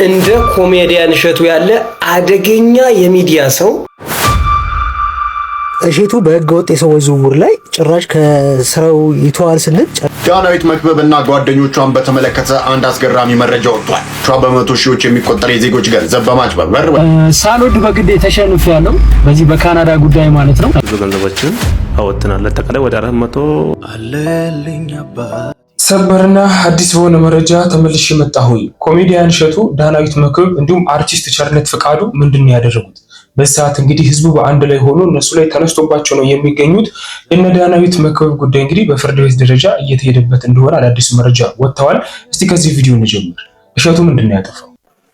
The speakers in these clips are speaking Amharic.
እንደ ኮሜዲያን እሸቱ ያለ አደገኛ የሚዲያ ሰው እሸቱ በህገወጥ የሰዎች ዝውውር ላይ ጭራሽ ከስራው ይተዋል ስንል ዳናዊት መክበብና ጓደኞቿን በተመለከተ አንድ አስገራሚ መረጃ ወጥቷል። በመቶ ሺዎች የሚቆጠር የዜጎች ገንዘብ በማጭበርበር ሳልወድ በግድ ተሸንፍ ያለው በዚህ በካናዳ ጉዳይ ማለት ነው። ብዙ ገንዘቦችን አወጥተናል። አጠቃላይ ወደ 400 አለልኝ አባ ሰበርና አዲስ በሆነ መረጃ ተመልሼ መጣሁኝ። ኮሜዲያን እሸቱ፣ ዳናዊት መክበብ እንዲሁም አርቲስት ቸርነት ፍቃዱ ምንድነው ያደረጉት? በሰዓት እንግዲህ ህዝቡ በአንድ ላይ ሆኖ እነሱ ላይ ተነስቶባቸው ነው የሚገኙት። እነ ዳናዊት መክበብ ጉዳይ እንግዲህ በፍርድ ቤት ደረጃ እየተሄደበት እንደሆነ አዳዲስ መረጃ ወጥተዋል። እስቲ ከዚህ ቪዲዮ እንጀምር። እሸቱ ምንድነው ያጠፋው?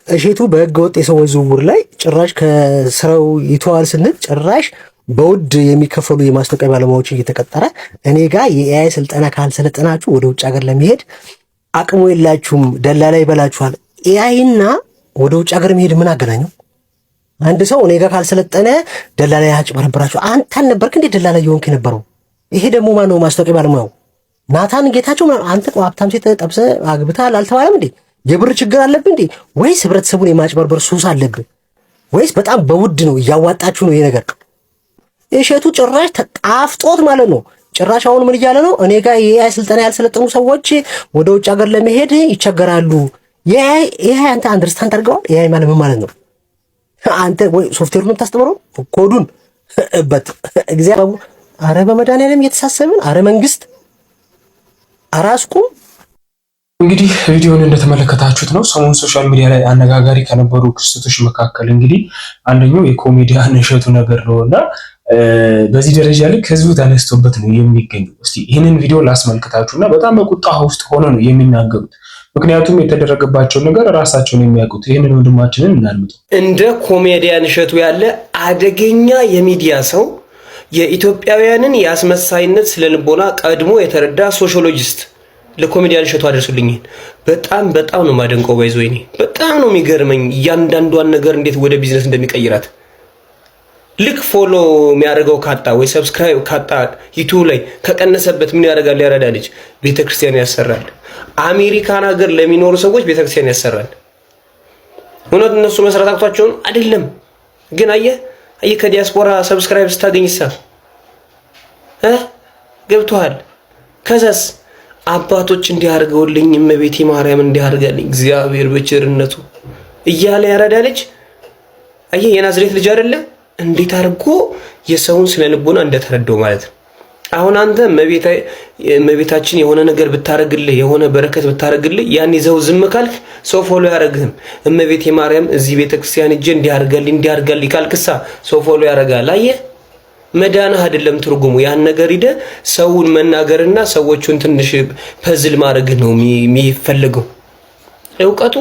እሸቱ በህገወጥ የሰዎች ዝውውር ላይ ጭራሽ ከስራው ይተዋል ስንል ጭራሽ በውድ የሚከፈሉ የማስታወቂያ ባለሙያዎችን እየተቀጠረ እኔ ጋር የኤአይ ስልጠና ካልሰለጠናችሁ ወደ ውጭ ሀገር ለመሄድ አቅሙ የላችሁም፣ ደላላ ይበላችኋል። ኤአይና ወደ ውጭ ሀገር መሄድ ምን አገናኘው? አንድ ሰው እኔ ጋር ካልሰለጠነ ደላላ ያጭበረብራችሁ። አንተ አልነበርክ እንዴ ደላላ እየሆንክ የነበረው? ይሄ ደግሞ ማነው ማስታወቂያ ባለሙያው? ናታን ጌታቸው። አንተ ሀብታም ሴት ጠብሰህ አግብተሃል አልተባለም እንዴ? የብር ችግር አለብህ እንዴ? ወይስ ህብረተሰቡን የማጭበርበር ሱስ አለብህ? ወይስ በጣም በውድ ነው እያዋጣችሁ ነው ይሄ ነገር? እሸቱ ጭራሽ ተቃፍጦት ማለት ነው። ጭራሽ አሁን ምን እያለ ነው? እኔ ጋር የኤአይ ስልጠና ያልሰለጠኑ ሰዎች ወደ ውጭ ሀገር ለመሄድ ይቸገራሉ። የኤአይ አንተ አንደርስታንድ አድርገዋል? ኤአይ ማለት ምን ማለት ነው? አንተ ወይ ሶፍትዌሩን ታስተምረው ኮዱን በት እግዚአብሔር አረ በመድኃኒዓለም እየተሳሰብን አረ መንግስት አራስኩም። እንግዲህ ቪዲዮውን እንደተመለከታችሁት ነው። ሰሞኑን ሶሻል ሚዲያ ላይ አነጋጋሪ ከነበሩ ክስተቶች መካከል እንግዲህ አንደኛው የኮሜዲያን እሸቱ ነገር ነውና በዚህ ደረጃ ልክ ህዝቡ ተነስቶበት ነው የሚገኘው። እስቲ ይህንን ቪዲዮ ላስመልክታችሁና በጣም በቁጣ ውስጥ ሆነ ነው የሚናገሩት። ምክንያቱም የተደረገባቸው ነገር ራሳቸውን የሚያውቁት። ይህንን ወንድማችንን እናድምጠው። እንደ ኮሜዲያን እሸቱ ያለ አደገኛ የሚዲያ ሰው የኢትዮጵያውያንን የአስመሳይነት ስለልቦና ቀድሞ የተረዳ ሶሺዮሎጂስት ለኮሜዲያን እሸቱ አድርሱልኝ። በጣም ነው ማደንቀው። ባይዞኝ በጣም ነው የሚገርመኝ እያንዳንዷን ነገር እንዴት ወደ ቢዝነስ እንደሚቀይራት። ልክ ፎሎ የሚያደርገው ካጣ ወይ ሰብስክራይብ ካጣ ዩቲዩብ ላይ ከቀነሰበት ምን ያደርጋል? ያረዳ ልጅ ቤተክርስቲያን ያሰራል። አሜሪካን ሀገር ለሚኖሩ ሰዎች ቤተክርስቲያን ያሰራል። እውነት እነሱ መስራት አቅቷቸውን አይደለም። ግን አየህ ከዲያስፖራ ሰብስክራይብ ስታገኝሳ ገብቶሃል። ከዛስ አባቶች እንዲያርገውልኝ እመቤቴ ማርያም እንዲያርጋልኝ እግዚአብሔር በቸርነቱ እያለ ያረዳ ልጅ አየህ የናዝሬት ልጅ አይደለ? እንዴት አድርጎ የሰውን ስለ ልቦና እንደተረዳው ማለት ነው። አሁን አንተ እመቤታችን የሆነ ነገር ብታረግልህ የሆነ በረከት ብታረግልህ ያን ይዘው ዝም ካልክ ሰው ፎሎ ያረግህም። እመቤቴ ማርያም እዚህ ቤተክርስቲያን እጄ እንዲያርጋልኝ ካልክሳ ሰው ፎሎ ያረጋል። አየህ መዳንህ አይደለም ትርጉሙ። ያን ነገር ሂደ ሰውን መናገርና ሰዎቹን ትንሽ ፐዝል ማድረግ ነው የሚፈልገው እውቀቱ።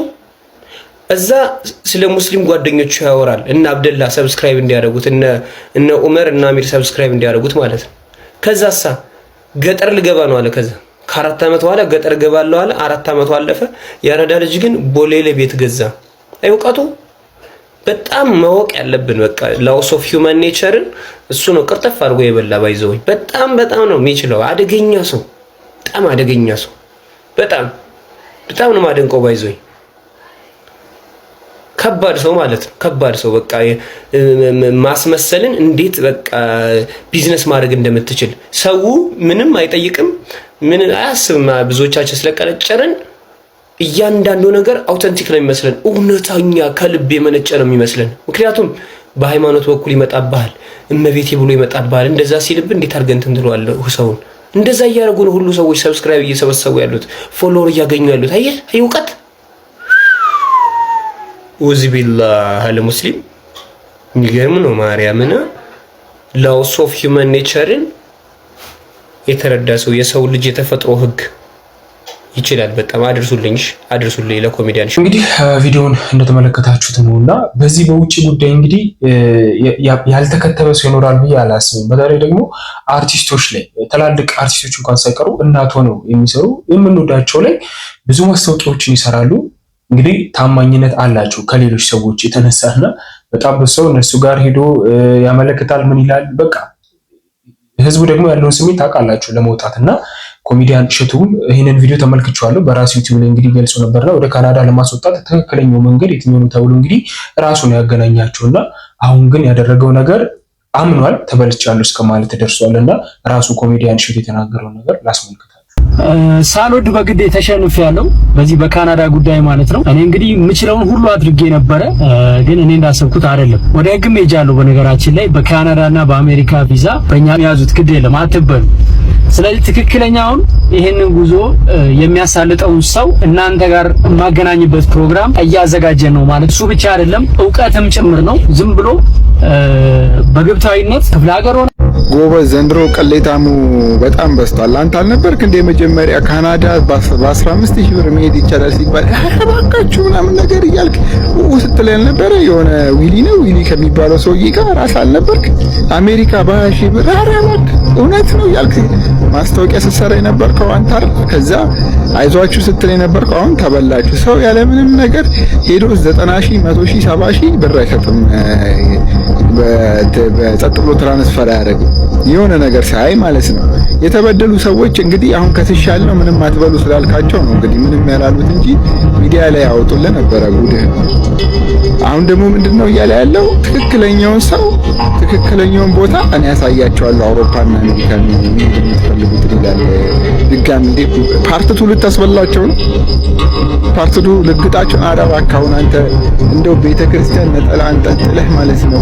እዛ ስለ ሙስሊም ጓደኞቹ ያወራል። እና አብደላ ሰብስክራይብ እንዲያደርጉት እነ ዑመር እና አሚር ሰብስክራይብ እንዲያደርጉት ማለት ነው። ከዛሳ ገጠር ልገባ ነው አለ። ከዛ ከ4 ዓመት በኋላ ገጠር ገባለሁ አለ። 4 ዓመቱ አለፈ። ያረዳ ልጅ ግን ቦሌ ላይ ቤት ገዛ። እውቀቱ በጣም ማወቅ ያለብን በቃ ላውስ ኦፍ ሂውማን ኔቸርን እሱ ነው ቅርጥፍ አድርጎ የበላ ባይዘውኝ። በጣም ነው የሚችለው። አደገኛ ሰው፣ በጣም አደገኛ ሰው። በጣም ነው ማደንቀው ባይዘውኝ። ከባድ ሰው ማለት ነው። ከባድ ሰው በቃ ማስመሰልን እንዴት በቃ ቢዝነስ ማድረግ እንደምትችል ሰው ምንም አይጠይቅም፣ ምን አያስብም። ብዙዎቻችን ስለቀለጨረን እያንዳንዱ ነገር አውተንቲክ ነው የሚመስለን፣ እውነተኛ ከልብ የመነጨ ነው የሚመስለን። ምክንያቱም በሃይማኖት በኩል ይመጣብሃል፣ እመቤቴ ብሎ ይመጣብሃል። እንደዛ ሲልብ እንዴት አድርገህ እንትን ትለዋለህ ሰውን። እንደዛ እያደረጉ ነው ሁሉ ሰዎች ሰብስክራይብ እየሰበሰቡ ያሉት፣ ፎሎወር እያገኙ ያሉት። አየህ እውቀት ወዚቢላህ ለሙስሊም የሚገርም ነው። ማርያምን ላውስ ኦፍ ሂውማን ኔቸርን የተረዳ ሰው የሰው ልጅ የተፈጥሮ ህግ ይችላል። በጣም አድርሱልኝ ለኮሜዲያን። እንግዲህ ቪዲዮውን እንደተመለከታችሁት ነውና በዚህ በውጭ ጉዳይ እንግዲህ ያልተከተበ ሰው ይኖራል ብዬ አላስብም። በተለይ ደግሞ አርቲስቶች ላይ ትላልቅ አርቲስቶች እንኳን ሳይቀሩ እናት ሆነው የሚሰሩ የምንወዳቸው ላይ ብዙ ማስታወቂያዎችን ይሰራሉ። እንግዲህ ታማኝነት አላቸው ከሌሎች ሰዎች የተነሳና በጣም ብዙ ሰው እነሱ ጋር ሄዶ ያመለክታል። ምን ይላል? በቃ ህዝቡ ደግሞ ያለውን ስሜት ታውቃላችሁ ለመውጣትና ኮሜዲያን እሸቱም ይህንን ቪዲዮ ተመልክቻለሁ በራሱ ዩቲዩብ ላይ እንግዲህ ገልጾ ነበርና ወደ ካናዳ ለማስወጣት ትክክለኛው መንገድ የትኛው ነው ተብሎ እንግዲህ ራሱን ያገናኛቸውና አሁን ግን ያደረገው ነገር አምኗል ተበልቻለሁ እስከማለት ደርሷልና ራሱ ኮሜዲያን እሸቱ የተናገረው ነገር ላስመልክታችሁ። ሳልወድ በግድ ተሸንፌያለሁ በዚህ በካናዳ ጉዳይ ማለት ነው። እኔ እንግዲህ የምችለውን ሁሉ አድርጌ ነበረ፣ ግን እኔ እንዳሰብኩት አይደለም። ወደ ህግም ሄጃለሁ። በነገራችን ላይ በካናዳና በአሜሪካ ቪዛ በእኛ ያዙት ግድ የለም አትበሉ። ስለዚህ ትክክለኛውን ይሄንን ጉዞ የሚያሳልጠውን ሰው እናንተ ጋር የማገናኝበት ፕሮግራም እያዘጋጀን ነው ማለት እሱ ብቻ አይደለም እውቀትም ጭምር ነው። ዝም ብሎ በግብታዊነት ክፍለ ሀገር ሆነ ጎበዝ ዘንድሮ ቅሌታሙ በጣም በዝቷል። አንተ አልነበርክ እንደ መጀመሪያ ካናዳ በ15000 ብር መሄድ ይቻላል ሲባል እባካችሁ ምናምን ነገር እያልክ ስትል ያልነበረ የሆነ ዊሊ ከሚባለው ሰውዬ ጋር ራስ አልነበርክ? አሜሪካ በ20000 ብር አራራክ እውነት ነው እያልክ ማስታወቂያ ስትሰራ የነበርከው አንተ አይደል? ከዛ አይዟችሁ ስትል የነበርከው አሁን ተበላችሁ። ሰው ያለ ምንም ነገር ሄዶ 90000 100,000 70,000 ብር አይሰጥም። በጸጥ ብሎ ትራንስፈር ያደርግ የሆነ ነገር ሳይ ማለት ነው። የተበደሉ ሰዎች እንግዲህ አሁን ከተሻለ ነው ምንም አትበሉ ስላልካቸው ነው እንግዲህ ምንም ያላሉት እንጂ ሚዲያ ላይ ያወጡልን ነበረ ጉድህ። አሁን ደግሞ ምንድነው እያለ ያለው ትክክለኛውን ሰው ትክክለኛውን ቦታ እኔ ያሳያቸዋለሁ አውሮፓና አሜሪካ እንደምትፈልጉት ይላል። ድጋሚ እንደ ፓርት 2 ልታስበላቸው ነው። ፓርት 2 ልግጣቸው አረብ አካውን አንተ እንደው ቤተክርስቲያን ነጠላ አንጠልጥለህ ማለት ነው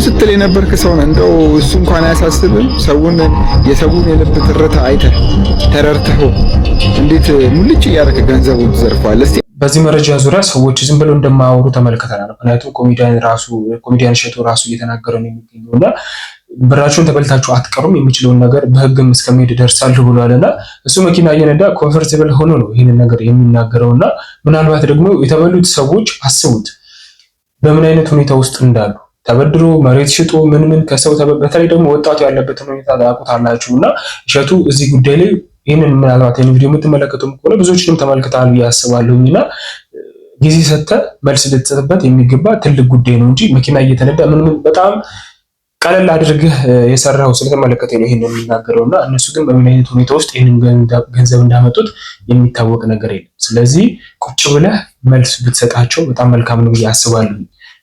ስትል የነበርክ ሰው ነው። እንደው እሱ እንኳን አያሳስብም። የሰውን የልብ ትርታ አይተህ ተረድተኸው እንዴት ሙልጭ እያደረክ ገንዘቡን ትዘርፋለህ? እስቲ በዚህ መረጃ ዙሪያ ሰዎች ዝም ብለው እንደማያወሩ ተመልክተናል። ምክንያቱም ኮሜዲያን እሸቱ ራሱ እየተናገረ ነው የሚገኘውና ብራችሁን ተበልታችሁ አትቀሩም የሚችለውን ነገር በህግም እስከሚሄድ ደርሳለሁ ብሏልና እሱ መኪና እየነዳ ኮምፎርታብል ሆኖ ነው ይህንን ነገር የሚናገረውና ምናልባት ደግሞ የተበሉት ሰዎች አስቡት በምን አይነት ሁኔታ ውስጥ እንዳሉ ተበድሮ መሬት ሽጦ ምን ከሰው በተለይ ደግሞ ወጣቱ ያለበትን ሁኔታ ታውቁታላችሁና እሸቱ እዚህ ጉዳይ ላይ ይህንን ምናልባት ይህን ቪዲዮ የምትመለከቱም ከሆነ ብዙዎችንም ተመልክተዋል ብዬ አስባለሁና ጊዜ ሰጥተህ መልስ ልትሰጥበት የሚገባ ትልቅ ጉዳይ ነው እንጂ መኪና እየተነዳ ምን በጣም ቀለል አድርገህ የሰራው ስለተመለከተ ነው ይሄንን የሚናገረውና እነሱ ግን በምን አይነት ሁኔታ ውስጥ ይሄንን ገንዘብ እንዳመጡት የሚታወቅ ነገር የለም። ስለዚህ ቁጭ ብለህ መልስ ብትሰጣቸው በጣም መልካም ነው ብዬ አስባለሁ።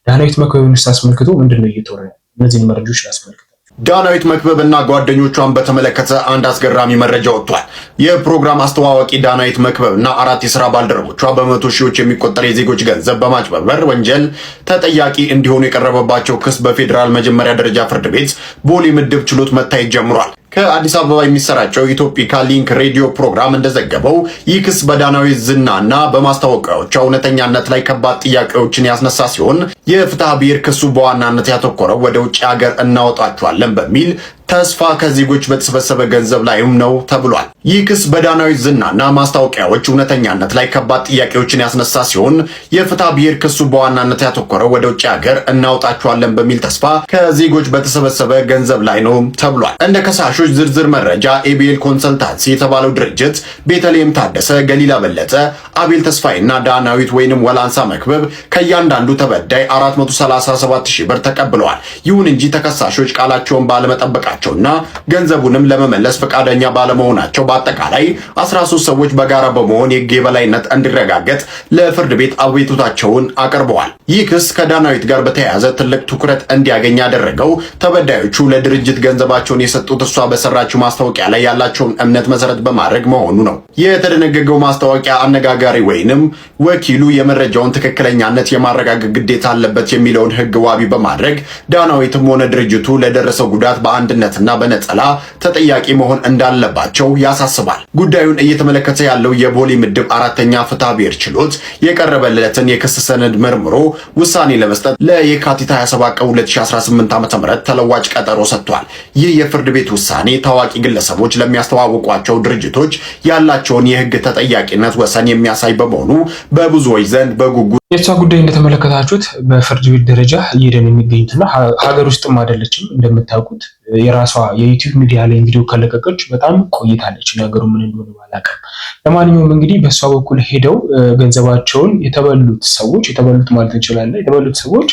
ዳናዊት መክበብን አስመልክቶ ምንድነው እየተወራ እነዚህን መረጃዎች ላስመልክቶ ዳናዊት መክበብና ጓደኞቿን በተመለከተ አንድ አስገራሚ መረጃ ወጥቷል። የፕሮግራም አስተዋዋቂ ዳናዊት መክበብና 4 የሥራ ባልደረቦቿ በመቶ ሺዎች የሚቆጠር የዜጎች ገንዘብ በማጭበርበር ወንጀል ተጠያቂ እንዲሆኑ የቀረበባቸው ክስ በፌዴራል መጀመሪያ ደረጃ ፍርድ ቤት ቦሌ ምድብ ችሎት መታየት ጀምሯል። ከአዲስ አበባ የሚሰራጨው ኢትዮፒካ ሊንክ ሬዲዮ ፕሮግራም እንደዘገበው ይህ ክስ በዳናዊት ዝናና በማስታወቂያዎቿ እውነተኛነት ላይ ከባድ ጥያቄዎችን ያስነሳ ሲሆን የፍትሐ ብሔር ክሱ በዋናነት ያተኮረው ወደ ውጭ ሀገር እናወጣቸዋለን በሚል ተስፋ ከዜጎች በተሰበሰበ ገንዘብ ላይም ነው ተብሏል። ይህ ክስ በዳናዊት ዝናና ማስታወቂያዎች እውነተኛነት ላይ ከባድ ጥያቄዎችን ያስነሳ ሲሆን የፍትሐ ብሔር ክሱ በዋናነት ያተኮረው ወደ ውጭ ሀገር እናወጣቸዋለን በሚል ተስፋ ከዜጎች በተሰበሰበ ገንዘብ ላይ ነው ተብሏል። እንደ ከሳሾች ዝርዝር መረጃ ኤቢኤል ኮንሰልታንሲ የተባለው ድርጅት ቤተልሔም ታደሰ፣ ገሊላ በለጠ፣ አቤል ተስፋይና ዳናዊት ወይንም ወላንሳ መክበብ ከእያንዳንዱ ተበዳይ 437,000 ብር ተቀብለዋል። ይሁን እንጂ ተከሳሾች ቃላቸውን ባለመጠበቃቸውና ገንዘቡንም ለመመለስ ፈቃደኛ ባለመሆናቸው በአጠቃላይ 13 ሰዎች በጋራ በመሆን የሕግ የበላይነት እንዲረጋገጥ ለፍርድ ቤት አቤቱታቸውን አቅርበዋል። ይህ ክስ ከዳናዊት ጋር በተያያዘ ትልቅ ትኩረት እንዲያገኝ ያደረገው ተበዳዮቹ ለድርጅት ገንዘባቸውን የሰጡት እሷ በሰራችው ማስታወቂያ ላይ ያላቸውን እምነት መሰረት በማድረግ መሆኑ ነው። የተደነገገው ማስታወቂያ አነጋጋሪ ወይንም ወኪሉ የመረጃውን ትክክለኛነት የማረጋገጥ ግዴታ አለበት የሚለውን ሕግ ዋቢ በማድረግ ዳናዊትም ሆነ ድርጅቱ ለደረሰው ጉዳት በአንድነትና በነጠላ ተጠያቂ መሆን እንዳለባቸው ያሳስባል። ጉዳዩን እየተመለከተ ያለው የቦሌ ምድብ 4ኛ ፍትሐ ብሔር ችሎት የቀረበለትን የክስ ሰነድ መርምሮ ውሳኔ ለመስጠት ለየካቲት 27 ቀን 2018 ዓ.ም ተለዋጭ ቀጠሮ ሰጥቷል። ይህ የፍርድ ቤት ውሳኔ ታዋቂ ግለሰቦች ለሚያስተዋውቋቸው ድርጅቶች ያላቸውን የሕግ ተጠያቂነት ወሰን የሚያሳይ በመሆኑ በብዙዎች ዘንድ በጉጉት የእሷ ጉዳይ እንደተመለከታችሁት በፍርድ ቤት ደረጃ እየሄደን የሚገኙትና ሀገር ውስጥም አይደለችም። እንደምታውቁት የራሷ የዩቲዩብ ሚዲያ ላይ ቪዲዮ ከለቀቀች በጣም ቆይታለች። ነገሩ ምን እንደሆነ ባላውቅም፣ ለማንኛውም እንግዲህ በእሷ በኩል ሄደው ገንዘባቸውን የተበሉት ማለት እንችላለን የተበሉት ሰዎች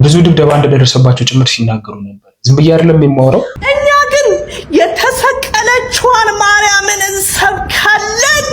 ብዙ ድብደባ እንደደረሰባቸው ጭምር ሲናገሩ ነበር። ዝም ብዬ አይደለም የማወራው። እኛ ግን የተሰቀለችዋን ማርያምን እንሰብካለን።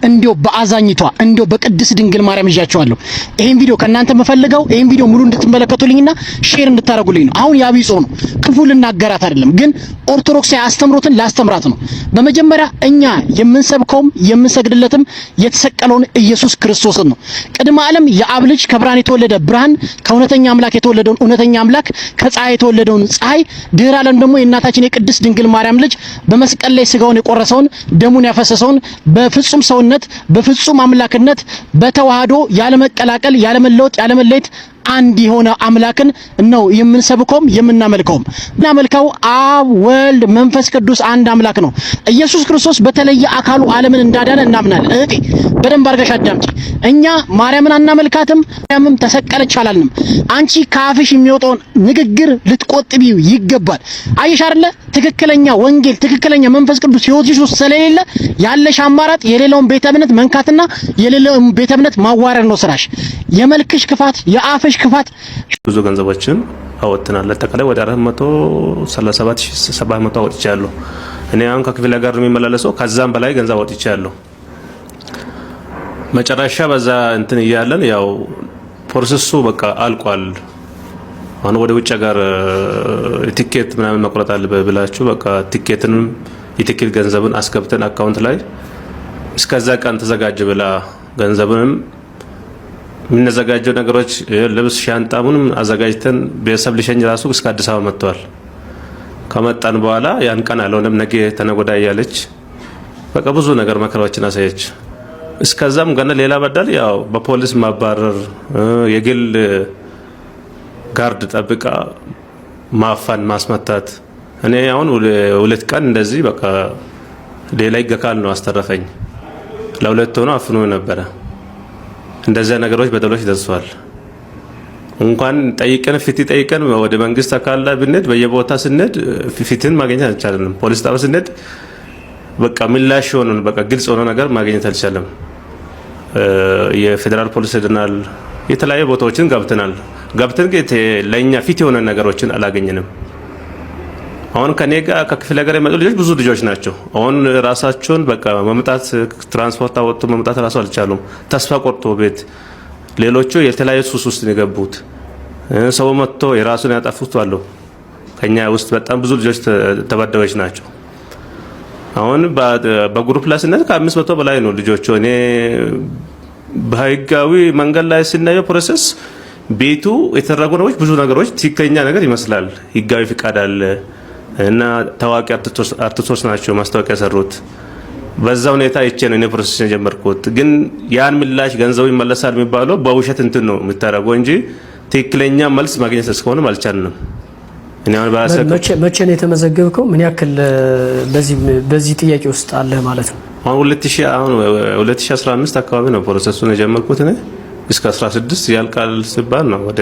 እንዲው በአዛኝቷ እንዲው በቅድስት ድንግል ማርያም ይዣቸዋለሁ። ይሄን ቪዲዮ ከእናንተ የምፈልገው ይሄን ቪዲዮ ሙሉ እንድትመለከቱልኝና ሼር እንድታረጉልኝ ነው። አሁን የአብይ ጾም ነው፣ ክፉ ልናገራት አይደለም፣ ግን ኦርቶዶክሳዊ አስተምሮትን ላስተምራት ነው። በመጀመሪያ እኛ የምንሰብከውም የምንሰግድለትም የተሰቀለውን ኢየሱስ ክርስቶስን ነው። ቅድመ ዓለም የአብ ልጅ ከብርሃን የተወለደ ብርሃን፣ ከእውነተኛ አምላክ የተወለደውን እውነተኛ አምላክ፣ ከፀሐይ የተወለደውን ፀሐይ፣ ድህረ ዓለም ደግሞ የእናታችን የቅድስት ድንግል ማርያም ልጅ በመስቀል ላይ ስጋውን የቆረሰውን ደሙን ያፈሰሰውን በፍጹም ሰውነት በፍጹም አምላክነት በተዋህዶ ያለመቀላቀል ያለመለወጥ ያለመለየት አንድ የሆነ አምላክን ነው የምንሰብከውም የምናመልከውም። እናመልከው አብ ወልድ መንፈስ ቅዱስ አንድ አምላክ ነው። ኢየሱስ ክርስቶስ በተለየ አካሉ ዓለምን እንዳዳነ እናምናለን። እህቴ በደንብ አድርገሽ አዳምጪ። እኛ ማርያምን አናመልካትም፣ ማርያምም ተሰቀለች አላልንም። አንቺ ከአፍሽ የሚወጣውን ንግግር ልትቆጥቢው ይገባል። አየሽ አይደለ? ትክክለኛ ወንጌል ትክክለኛ መንፈስ ቅዱስ ሕይወትሽ ውስጥ ስለሌለ ያለሽ አማራጭ የሌላውን ቤተ እምነት መንካትና የሌላውን ቤተ እምነት ማዋረድ ነው ስራሽ። የመልክሽ ክፋት የአፍሽ ክፋት ብዙ ገንዘቦችን አወጥተናል። አጠቃላይ ወደ 437700 አወጥቻለሁ። እኔ አሁን ከክፍለ ሀገር የሚመላለሰው ከዛም በላይ ገንዘብ አወጥቻለሁ። መጨረሻ በዛ እንትን እያለን ያው ፕሮሰሱ በቃ አልቋል። አሁን ወደ ውጭ ሀገር ቲኬት ምናምን መቁረጥ አለበት ብላችሁ በቃ ቲኬትንም የቲኬት ገንዘብን አስገብተን አካውንት ላይ እስከዛ ቀን ተዘጋጀ ብላ ገንዘብንም የምንዘጋጀው ነገሮች ልብስ ሻንጣ ምንም አዘጋጅተን ቤተሰብ ሊሸኝ ራሱ እስከ አዲስ አበባ መጥተዋል። ከመጣን በኋላ ያን ቀን አልሆነም ነገ ተነጎዳ እያለች በቃ ብዙ ነገር መከራዎችን አሳየች። እስከዛም ገና ሌላ በደል ያው በፖሊስ ማባረር፣ የግል ጋርድ ጠብቃ ማፋን ማስመታት። እኔ አሁን 2 ቀን እንደዚህ በቃ ሌላ ይገካል ነው አስተረፈኝ። ለሁለት ሆኖ አፍኖ ነበረ። እንደዛ ነገሮች በደሎች ደርሷል። እንኳን ጠይቀን ፍቲ ጠይቀን ወደ መንግስት አካል ላይ ብንሄድ በየቦታ ስንሄድ ፍቲን ማግኘት አልቻለም። ፖሊስ ጣቢያ ስንሄድ በቃ ምላሽ ሆኖ በቃ ግልጽ ሆኖ ነገር ማግኘት አልቻለም። የፌደራል ፖሊስ ሄደናል፣ የተለያዩ ቦታዎችን ገብተናል። ገብተን ግን ለኛ ፊት የሆነ ነገሮችን አላገኘንም። አሁን ከኔ ጋር ከክፍለ ሀገር የመጡ ልጆች ብዙ ልጆች ናቸው። አሁን ራሳቸውን በቃ መምጣት ትራንስፖርት አወጡ መምጣት ራሱ አልቻሉም። ተስፋ ቆርጦ ቤት ሌሎቹ የተለያዩ ሱስ ውስጥ የገቡት ሰው መጥቶ የራሱን ያጠፉት አሉ። ከኛ ውስጥ በጣም ብዙ ልጆች ተበዳዮች ናቸው። አሁን በግሩፕ ላይ ስንል ከ500 በላይ ነው ልጆቹ። እኔ በህጋዊ መንገድ ላይ ስናየው ፕሮሰስ ቤቱ የተደረጉ ነገሮች ብዙ ነገሮች ትክክለኛ ነገር ይመስላል። ህጋዊ ፍቃድ አለ እና ታዋቂ አርቲስቶች ናቸው ማስታወቂያ ሰሩት። በዛ ሁኔታ አይቼ ነው እኔ ፕሮሰስ የጀመርኩት። ግን ያን ምላሽ ገንዘቡ ይመለሳል የሚባለው በውሸት እንትን ነው የሚታረገው እንጂ ትክክለኛ መልስ ማግኘት እስከሆነ አልቻልንም። እኔ አሁን መቼ ነው የተመዘገብከው? ምን ያክል በዚህ ጥያቄ ውስጥ አለ ማለት ነው? አሁን 2015 አካባቢ ነው ፕሮሰሱን የጀመርኩት እኔ እስከ 16 ያልቃል ሲባል ነው ወደ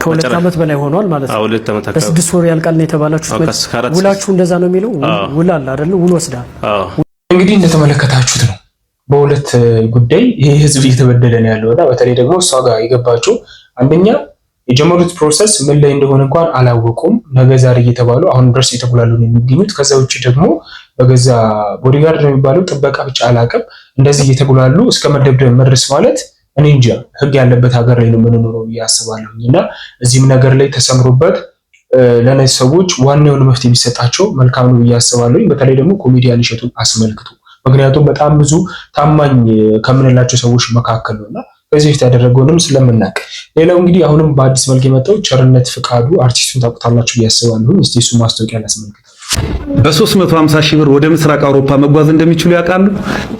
ከሁለት ዓመት በላይ ሆኗል ማለት ነው። 2 ዓመት አካባቢ በ6 ወር ያልቃል ነው የተባላችሁት። ውላችሁ እንደዛ ነው የሚለው? ውል አለ አይደል? ውል ወስዳል። እንግዲህ እንደተመለከታችሁት ነው በሁለት ጉዳይ ይሄ ህዝብ እየተበደለ ነው ያለውና በተለይ ደግሞ እሷ ጋር የገባችው አንደኛ የጀመሩት ፕሮሰስ ምን ላይ እንደሆነ እንኳን አላወቁም። ነገ ዛሬ እየተባሉ አሁን ድረስ እየተጉላሉ ነው የሚገኙት። ከዛ ውጭ ደግሞ በገዛ ቦዲጋርድ ነው የሚባለው ጥበቃ ብቻ አላቀም እንደዚህ እየተጉላሉ እስከ መደብደብ መድረስ ማለት እኔ እንጃ ህግ ያለበት ሀገር ላይ ነው የምንኖረው ብዬ አስባለሁ። እና እዚህም ነገር ላይ ተሰምሮበት ለነዚህ ሰዎች ዋናውን መፍትሄ ቢሰጣቸው መልካም ነው ብዬ አስባለሁ። በተለይ ደግሞ ኮሜዲያን እሸቱን አስመልክቶ ምክንያቱም በጣም ብዙ ታማኝ ከምንላቸው ሰዎች መካከል ነውና በዚህ ፊት ያደረገውንም ስለምናውቅ። ሌላው እንግዲህ አሁንም በአዲስ መልክ የመጣው ቸርነት ፍቃዱ አርቲስቱን ታውቁታላችሁ ብዬ አስባለሁ። እስቲ እሱ ማስታወቂያ ላስመልክታችሁ። በ350 ሺህ ብር ወደ ምስራቅ አውሮፓ መጓዝ እንደሚችሉ ያውቃሉ?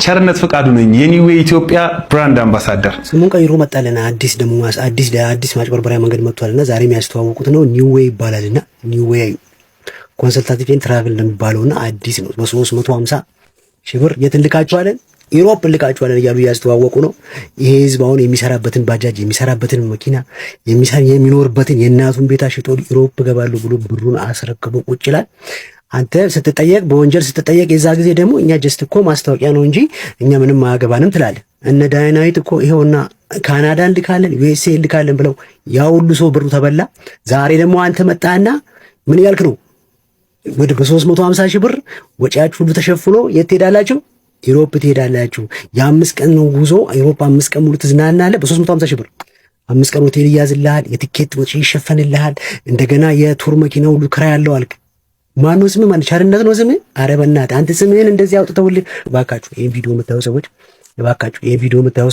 ቸርነት ፍቃዱ ነኝ፣ የኒውዌይ ኢትዮጵያ ብራንድ አምባሳደር። ስሙን ቀይሮ መጣልና አዲስ ማጭበርበሪያ መንገድ መጥቷልና ዛሬ የሚያስተዋውቁት ነው ኒውዌይ ይባላልና ኒውዌይ ኮንሰልታቲቭ ኤንድ ትራቨል እንደሚባለውና አዲስ ነው። በ350 ሺህ ብር የት እንልካችኋለን? ኢሮፕ እንልካችኋለን እያሉ እያስተዋወቁ ነው። ይሄ ህዝብ አሁን የሚሰራበትን ባጃጅ የሚሰራበትን መኪና የሚኖርበትን የእናቱን ቤት ሽጦ ኢሮፕ ገባሉ ብሎ ብሩን አስረክቦ ቁጭ ይላል። አንተ ስትጠየቅ በወንጀል ስትጠየቅ የዛ ጊዜ ደግሞ እኛ ጀስት እኮ ማስታወቂያ ነው እንጂ እኛ ምንም አያገባንም ትላለህ። እነ ዳይናይት እኮ ይሄውና ካናዳ እንልካለን ዩኤስኤ እንልካለን ብለው ያ ሁሉ ሰው ብሩ ተበላ። ዛሬ ደግሞ አንተ መጣና ምን ያልክ ነው? ወደ በ350 ሺህ ብር ወጪያችሁ ሁሉ ተሸፍኖ የት ትሄዳላችሁ? ዩሮፕ ትሄዳላችሁ። የ5 ቀን ነው ጉዞ ዩሮፕ 5 ቀን ሙሉ ትዝናናለህ። በ350 ሺህ ብር 5 ቀን ሆቴል ይያዝልሃል፣ የቲኬት ወጪ ይሸፈንልሃል፣ እንደገና የቱር መኪና ሁሉ ክራይ ያለው አልክ። ማነው ስምህ? ማን ቸርነት ነው ስምህ? ኧረ በእናትህ አንተ ስምህን እንደዚህ አውጥተውልህ። እባካችሁ ይሄን ቪዲዮ የምታዩ ሰዎች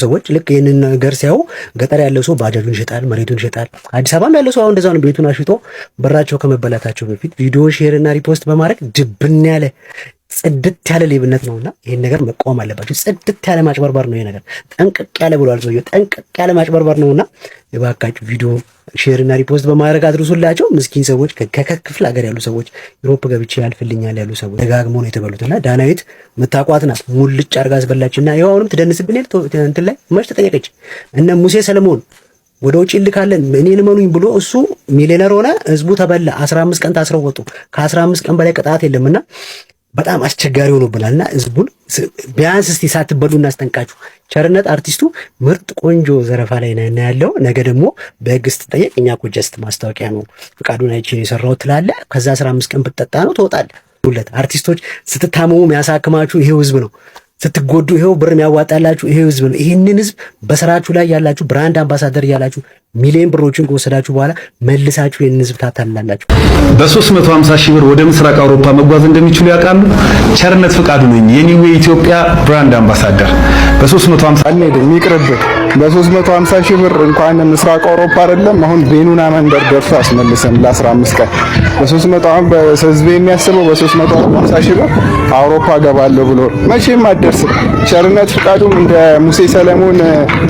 ሰዎች ልክ ይህንን ነገር ሲያዩ ገጠር ያለው ሰው ባጃጁን ይሸጣል፣ መሬቱን ይሸጣል። አዲስ አበባም ያለው ሰው አሁን እንደዛ ነው። ቤቱን አሽጦ በራቸው ከመበላታቸው በፊት ቪዲዮ ሼር እና ሪፖስት በማድረግ ድብን ያለ ጽድት ያለ ሌብነት ነውና ይሄን ነገር መቆም አለባችሁ። ጽድት ያለ ማጭበርበር ነው ይሄ ነገር። ጠንቀቅ ያለ ብሏል ሰውዬው። ጠንቀቅ ያለ ማጭበርበር ነውና እባካችሁ ቪዲዮ ሼር እና ሪፖስት በማድረግ አድርሱላቸው። ምስኪን ሰዎች ከክፍለ ሀገር ያሉ ሰዎች ዩሮፕ ገብቼ ያልፍልኛል ያሉ ሰዎች ደጋግመው ነው የተበሉትና ዳናዊት መታቋት ናት። ሙልጭ አርጋ አስበላችና ይኸው አሁንም ትደንስብኝ እንትን ላይ መች ተጠየቀች። እነ ሙሴ ሰለሞን ወደ ውጭ ልካለን እኔን መኑኝ ብሎ እሱ ሚሊዮነር ሆነ፣ ህዝቡ ተበላ። 15 ቀን ታስረው ወጡ። ከ15 ቀን በላይ ቅጣት የለምና በጣም አስቸጋሪ ሆኖብናልና ህዝቡን ቢያንስ እስቲ ሳትበሉ እናስጠንቃችሁ። ቸርነት አርቲስቱ ምርጥ ቆንጆ ዘረፋ ላይ ነው ያለው። ነገ ደግሞ በህግ ስትጠየቅ እኛ እኮ ጀስት ማስታወቂያ ነው ፍቃዱን አይቼ የሰራው ትላለህ። ከዛ 15 ቀን ብትጠጣ ነው ትወጣለህ። ሁለት አርቲስቶች ስትታመሙ የሚያሳክማችሁ ይሄው ህዝብ ነው። ስትጎዱ ይሄው ብር የሚያዋጣላችሁ ይሄው ህዝብ ነው። ይህንን ህዝብ በስራችሁ ላይ ያላችሁ ብራንድ አምባሳደር ያላችሁ ሚሊዮን ብሮችን ከወሰዳችሁ በኋላ መልሳችሁ ይህንን ህዝብ ታታልላላችሁ። በ350 ሺህ ብር ወደ ምስራቅ አውሮፓ መጓዝ እንደሚችሉ ያውቃሉ? ቸርነት ፍቃዱ ነኝ የኒው ኢትዮጵያ ብራንድ አምባሳደር። በ350 አንሄድም ይቅርብህ። በ350 ሺህ ብር እንኳን ምስራቅ አውሮፓ አይደለም አሁን ቤኑና መንደር ደርሶ አስመልሰን ለ15 ቀን በ300 አሁን በህዝብ የሚያስበው በ350 ሺህ ብር አውሮፓ ገባለሁ ብሎ መቼም አትደርስም። ቸርነት ፍቃዱም እንደ ሙሴ ሰለሞን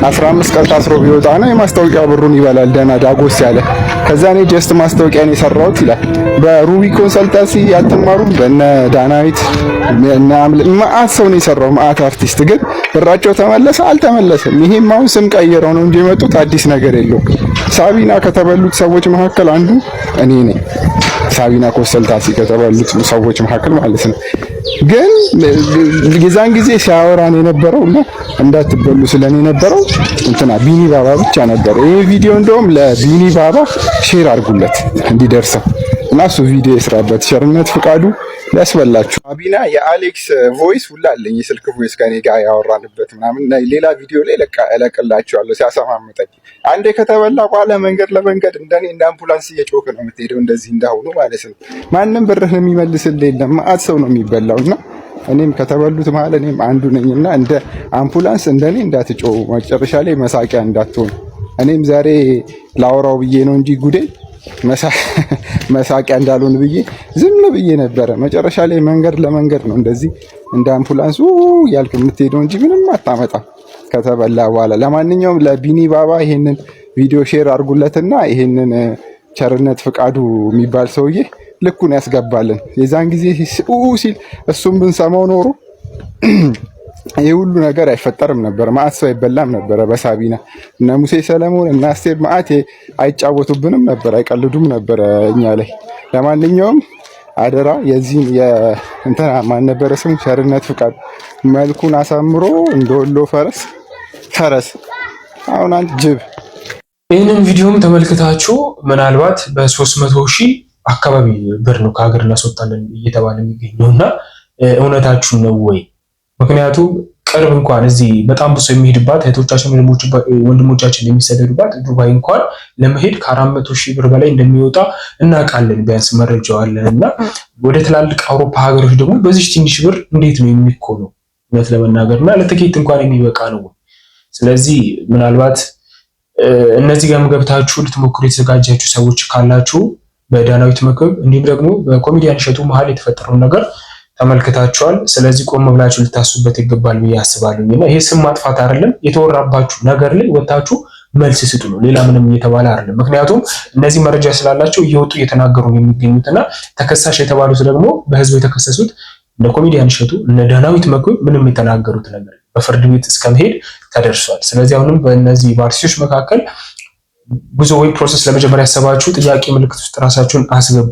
15 ቀን ታስሮ ቢወጣ ነው የማስታወቂያ ብሩን ይበላል ደና ዳጎስ ያለ። ከዛ እኔ ጀስት ማስታወቂያን የሰራሁት ይላል። በሩቢ ኮንሰልታንሲ ያልተማሩም በእነ ዳናዊት እና ማአት ሰው ነው የሰራው። ማአት አርቲስት ግን ብራቸው ተመለሰ አልተመለሰም። ይሄም አሁን ስም ቀይረው ነው እንጂ የመጡት አዲስ ነገር የለውም። ሳቢና ከተበሉት ሰዎች መካከል አንዱ እኔ ነኝ። ሳቢና ኮንሰልታንሲ ከተበሉት ሰዎች መካከል ማለት ነው። ግን የዛን ጊዜ ሲያወራን የነበረውና እንዳትበሉ ስለኔ የነበረው እንትና ቢኒ ባባ ብቻ ነበር። ይሄ ቪዲዮ እንደውም ለቢኒ ባባ ሼር አድርጉለት እንዲደርሰው እና እሱ ቪዲዮ ይስራበት። ቸርነት ፍቃዱ ያስበላችሁ። አቢና የአሌክስ ቮይስ ሁላ አለኝ፣ የስልክ ቮይስ ከኔ ጋር ያወራንበት ምናምን ሌላ ቪዲዮ ላይ እለቅላችኋለሁ ሲያሰማምጠኝ። አንዴ ከተበላ በኋላ መንገድ ለመንገድ እንደኔ እንደ አምቡላንስ እየጮክ ነው የምትሄደው፣ እንደዚህ እንዳሁኑ ማለት ነው። ማንም ብርህን የሚመልስልህ የለም፣ ማአት ሰው ነው የሚበላውና እኔም ከተበሉት መሀል እኔም አንዱ ነኝና እንደ አምቡላንስ እንደኔ እንዳትጮሁ፣ መጨረሻ ላይ መሳቂያ እንዳትሆኑ። እኔም ዛሬ ላወራው ብዬ ነው እንጂ ጉዴ መሳቂያ እንዳልሆን ብዬ ዝም ብዬ ነበረ። መጨረሻ ላይ መንገድ ለመንገድ ነው እንደዚህ እንደ አምቡላንስ ያልክ የምትሄደው እንጂ ምንም አታመጣም ከተበላ በኋላ። ለማንኛውም ለቢኒ ባባ ይሄንን ቪዲዮ ሼር አድርጉለትና ይሄንን ቸርነት ፍቃዱ የሚባል ሰውዬ ልኩን ያስገባልን። የዛን ጊዜ ሲል እሱም ብንሰማው ኖሮ ይሄ ሁሉ ነገር አይፈጠርም ነበር። ማአት ሰው አይበላም ነበረ በሳቢና። እነ ሙሴ ሰለሞን እና አስቴር ማአት አይጫወቱብንም ነበር፣ አይቀልዱም ነበር እኛ ላይ። ለማንኛውም አደራ የዚህን የእንትና ማን ነበረ ስሙ ቸርነት ፍቃዱ መልኩን አሳምሮ እንደወሎ ፈረስ አሁን አንድ ጅብ። ይህንን ቪዲዮም ተመልክታችሁ ምናልባት በ300 ሺህ አካባቢ ብር ነው ከሀገር እናስወጣለን እየተባለ የሚገኘው እና እውነታችሁ ነው ወይ? ምክንያቱም ቅርብ እንኳን እዚህ በጣም ብዙ የሚሄድባት እህቶቻችን ወንድሞቻችን የሚሰደዱባት ዱባይ እንኳን ለመሄድ ከ400 ሺህ ብር በላይ እንደሚወጣ እናውቃለን። ቢያንስ መረጃው አለን እና ወደ ትላልቅ አውሮፓ ሀገሮች ደግሞ በዚህ ትንሽ ብር እንዴት ነው የሚኮነው? እውነት ለመናገር እና ለትኬት እንኳን የሚበቃ ነው። ስለዚህ ምናልባት እነዚህ ጋር ገብታችሁ ልትሞክሩ የተዘጋጃችሁ ሰዎች ካላችሁ በዳናዊት መክብብ እንዲሁም ደግሞ በኮሜዲያን እሸቱ መሀል የተፈጠረውን ነገር ተመልክታችኋል። ስለዚህ ቆም ብላችሁ ልታስቡበት ይገባል ብዬ አስባለሁ። እና ይሄ ስም ማጥፋት አይደለም፣ የተወራባችሁ ነገር ላይ ወጣችሁ መልስ ስጡ ነው። ሌላ ምንም እየተባለ አይደለም። ምክንያቱም እነዚህ መረጃ ስላላቸው እየወጡ እየተናገሩ ነው የሚገኙትና ተከሳሽ የተባሉት ደግሞ በህዝብ የተከሰሱት እነ ኮሜዲያን እሸቱ እነ ዳናዊት መክብብ ምንም የተናገሩት ነገር በፍርድ ቤት እስከመሄድ ተደርሷል። ስለዚህ አሁንም በእነዚህ በአርቲስቶች መካከል ጉዞ ወይ ፕሮሰስ ለመጀመሪያ ያሰባችሁ ጥያቄ ምልክት ውስጥ ራሳችሁን አስገቡ።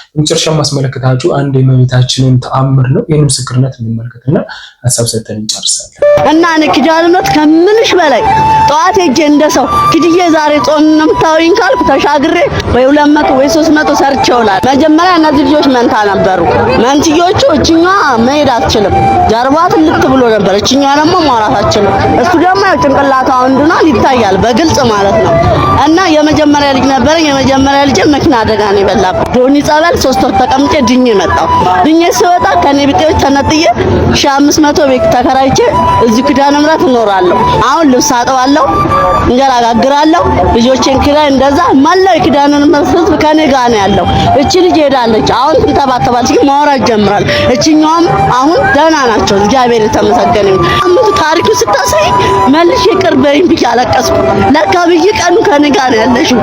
በመጨረሻ ማስመለከታችሁ አንድ የእመቤታችንን ተአምር ነው። ይህን ምስክርነት እንመልከትና ሀሳብ ሰጥተን እንጨርሳለን። እና እኔ ኪዳነምህረት ከምልሽ በላይ ጠዋት ሄጄ እንደሰው ኪድዬ ዛሬ ጾም ነው የምታወሪኝ ካልኩ ተሻግሬ ወይ 200 ወይ 300 ሰርቼውላል። መጀመሪያ እነዚህ ልጆች መንታ ነበሩ። መንትዮቹ እችኛዋ መሄድ አትችልም፣ ጀርባ ትልቅ ብሎ ነበር። እችኛዋ ደግሞ ማውራት አትችልም። እሱ ደግሞ ጭንቅላቷ ወንድኗል ይታያል በግልጽ ማለት ነው። እና የመጀመሪያ ልጅ ነበር። የመጀመሪያ ልጅ መኪና አደጋ ነው የበላበት። ዶኒ ጸበል 3 ወር ተቀምጬ ድኜ መጣሁ። ድኜ ስወጣ ከኔ ቢጤዎች ተነጥዬ 1500 ቤት ተከራይቼ እዚህ ኪዳነምህረት እኖራለሁ። አሁን ልብስ አጥባለሁ፣ እንጀራ ጋግራለሁ፣ ልጆቼን ኪራይ እንደዛ መላው ኪዳነምህረት ህዝብ ከኔ ጋር ነው ያለው። እቺ ልጅ ሄዳለች፣ አሁን ትንተባተባለች፣ ማውራት ጀምራል። እቺኛውም አሁን ደህና ናቸው፣ እግዚአብሔር የተመሰገነ ይሁን። አምቱ ታሪኩ ስታሳይ መልሽ ይቅር በይኝ ብዬ አለቀስኩ። ለካ ብዬ ቀኑ ከኔ ጋር ነው ያለሽው።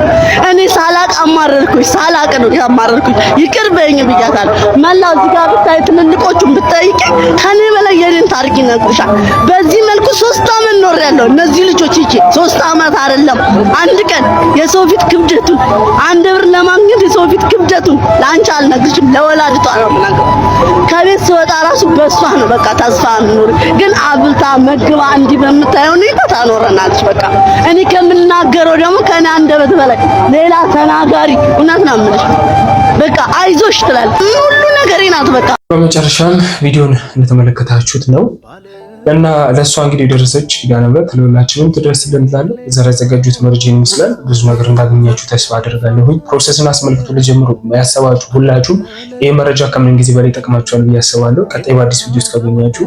እኔ ሳላቅ አማረርኩኝ፣ ሳላቅ ነው ያማረርኩኝ። ይቅር በይኝ ብያታለሁ። መላው እዚህ ጋር ብታይ ትልልቆቹን ብትጠይቂ ከኔ በላይ የኔን ታሪክ ይነግሩሻል። በዚህ መልኩ 3 አመት ኖሬያለሁ። እነዚህ ልጆች ይቺ 3 አመት አይደለም አንድ ቀን የሰው ፊት ክብደቱን 1 ብር ለማግኘት የሰው ፊት ክብደቱን ለአንቺ አልነግርሽም፣ ለወላዲቷ ነው የምነግረው። ከቤት ስወጣ ራሱ በሷ ነው በቃ ተስፋ ኖር። ግን አብልታ መግባ እንዲህ በምታየው ሁኔታ ታኖረናለች። በቃ እኔ ከምናገረው ደግሞ ከኔ አንደበት በላይ ሌላ ተናጋሪ እውነት ነው የምልሽ። በቃ አይዞሽ ትላለች። ሁሉ ነገሬ ናት። በቃ በመጨረሻም ቪዲዮን እንደተመለከታችሁት ነው እና ለእሷ እንግዲህ የደረሰች ኪዳነምህረት ለሁላችንም ትደርስልን እንላለን። እዛ ላይ ያዘጋጁት መረጃ ይመስላል። ብዙ ነገር እንዳገኛችሁ ተስፋ አደርጋለሁ። ፕሮሰስን አስመልክቶ ለጀምሮ ያሰባችሁ ሁላችሁም ይህ መረጃ ከምን ጊዜ በላይ ይጠቅማችኋል ብዬ አስባለሁ። ቀጣይ በአዲስ ቪዲዮ ውስጥ ካገኛችሁ